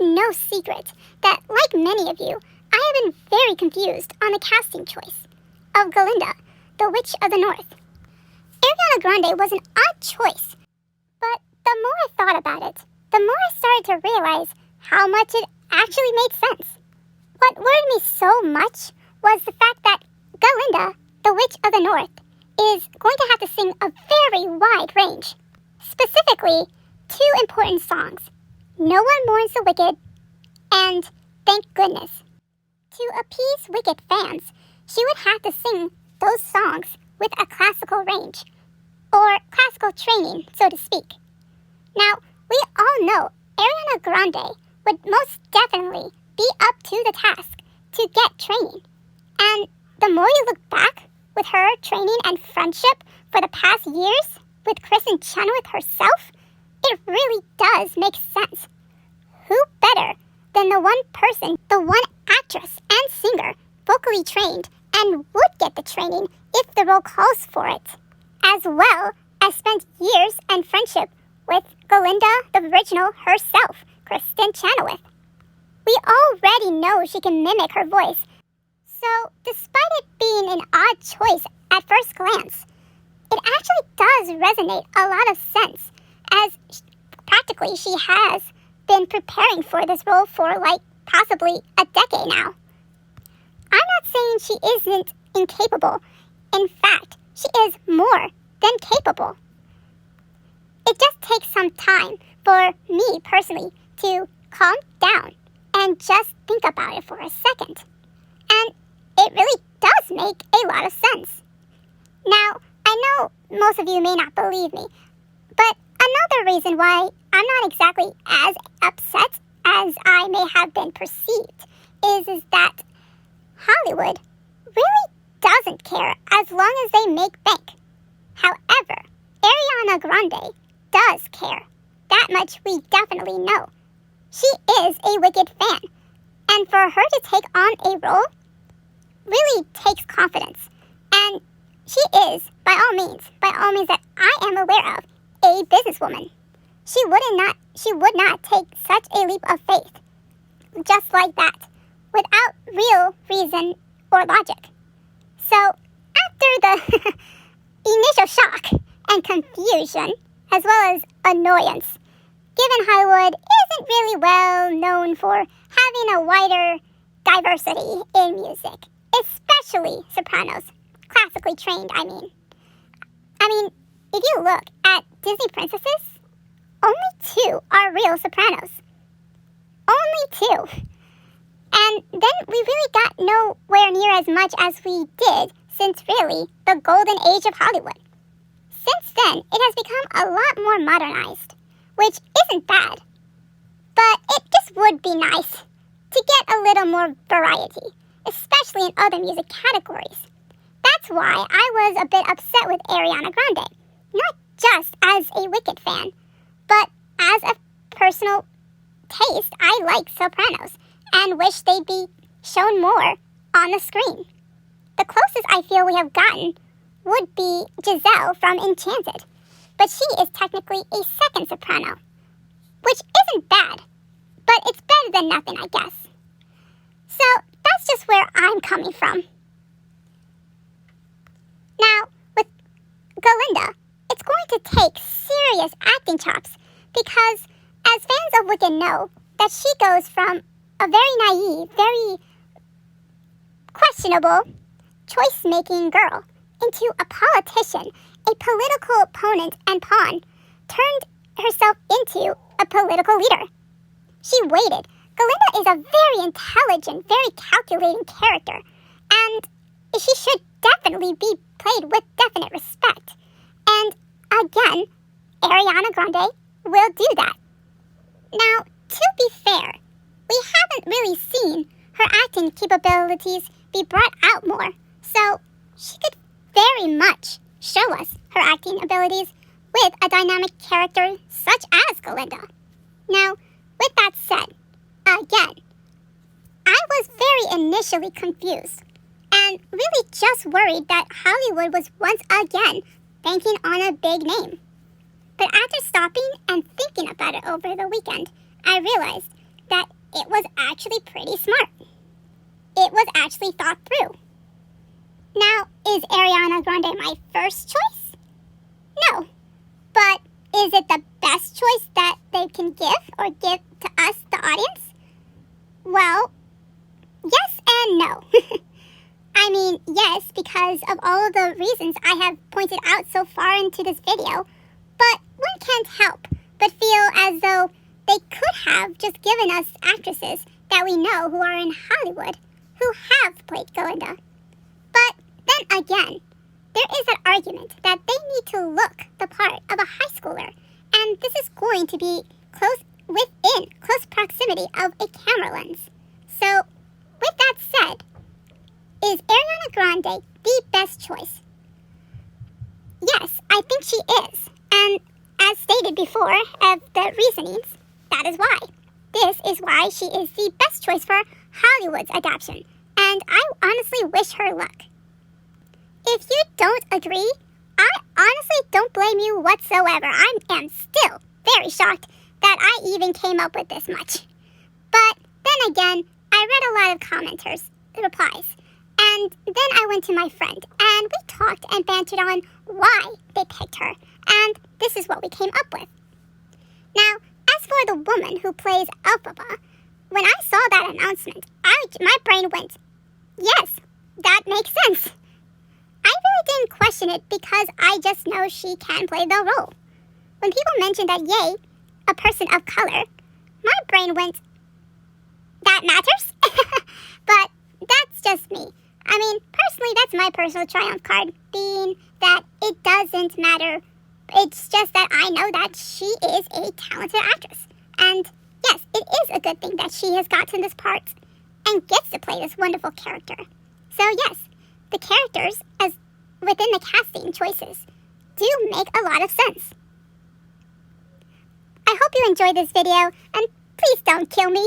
no secret that, like many of you, I have been very confused on the casting choice of Galinda, the Witch of the North. Ariana Grande was an odd choice, but the more I thought about it, the more I started to realize how much it actually made sense. What worried me so much was the fact that Galinda, the Witch of the North, is going to have to sing a very wide range. Specifically, two important songs, No One Mourns the Wicked and Thank Goodness. To appease Wicked fans, she would have to sing those songs with a classical range, or classical training, so to speak. Now, we all know Ariana Grande would most definitely be up to the task to get training. And the more you look back with her training and friendship for the past years with Kristen Chenoweth herself, it really does make sense. Who better than the one person, the one actress and singer vocally trained and would get the training if the role calls for it, as well as spent years and friendship with Galinda, the original herself, Kristen Chenoweth. We already know she can mimic her voice, so despite it being an odd choice at first glance, it actually does resonate a lot of sense, as practically she has been preparing for this role for possibly a decade now. I'm not saying she isn't incapable. In fact, she is more than capable. It just takes some time for me personally to calm down and just think about it for a second. And it really does make a lot of sense. Now, I know most of you may not believe me, but another reason why I'm not exactly as upset as I may have been perceived is that Hollywood really doesn't care as long as they make bank. However, Ariana Grande does care. That much we definitely know. She is a Wicked fan, and for her to take on a role really takes confidence. And she is, by all means that I am aware of, a businesswoman. She would not take such a leap of faith, just like that, without real reason or logic. So, after the initial shock and confusion, as well as annoyance, given Hollywood isn't really well known for having a wider diversity in music, especially sopranos, classically trained, I mean, if you look at Disney princesses, only 2 are real sopranos. Only 2. And then we really got nowhere near as much as we did since really the golden age of Hollywood. Since then, it has become a lot more modernized, which isn't bad. But it just would be nice to get a little more variety, especially in other music categories. That's why I was a bit upset with Ariana Grande, not just as a Wicked fan, but as a personal taste. I like sopranos and wish they'd be shown more on the screen. The closest I feel we have gotten would be Giselle from Enchanted, but she is technically a second soprano, which isn't bad, but it's better than nothing, I guess. So that's just where I'm coming from. Now, with Galinda, it's going to take serious acting chops because, as fans of Wicked know, that she goes from a very naive, very questionable, choice-making girl into a politician, a political opponent and pawn, turned herself into a political leader. She waited. Galinda is a very intelligent, very calculating character, and she should definitely be played with definite respect. And again, Ariana Grande will do that. Now, to be fair, we haven't really seen her acting capabilities be brought out more, so she could very much show us her acting abilities with a dynamic character such as Galinda. Now, with that said, again, I was very initially confused and really just worried that Hollywood was once again banking on a big name. But after stopping and thinking about it over the weekend, I realized that it was actually pretty smart. It was actually thought through. Now, is Ariana Grande my first choice? No. But is it the best choice that they can give or give to us, the audience? Well, yes and no. I mean, yes, because of all of the reasons I have pointed out so far into this video, but one can't help but feel as though they could have just given us actresses that we know who are in Hollywood who have played Galinda. But then again, there is an argument that they need to look the part of a high schooler, and this is going to be within close proximity of a camera lens. So, with that said, is Ariana Grande the best choice? Yes, I think she is. And as stated before of the reasonings, that is why. This is why she is the best choice for Hollywood's adaptation. And I honestly wish her luck. If you don't agree, I honestly don't blame you whatsoever. I am still very shocked that I even came up with this much. But then again, I read a lot of commenters' replies. And then I went to my friend, and we talked and bantered on why they picked her. And this is what we came up with. Now, as for the woman who plays Elphaba, when I saw that announcement, my brain went, yes, that makes sense. I really didn't question it because I just know she can play the role. When people mentioned that, yay, a person of color, my brain went, that matters? But that's just me. I mean, personally, that's my personal triumph card, being that it doesn't matter. It's just that I know that she is a talented actress. And yes, it is a good thing that she has gotten this part and gets to play this wonderful character. So yes, the characters as within the casting choices do make a lot of sense. I hope you enjoyed this video, and please don't kill me.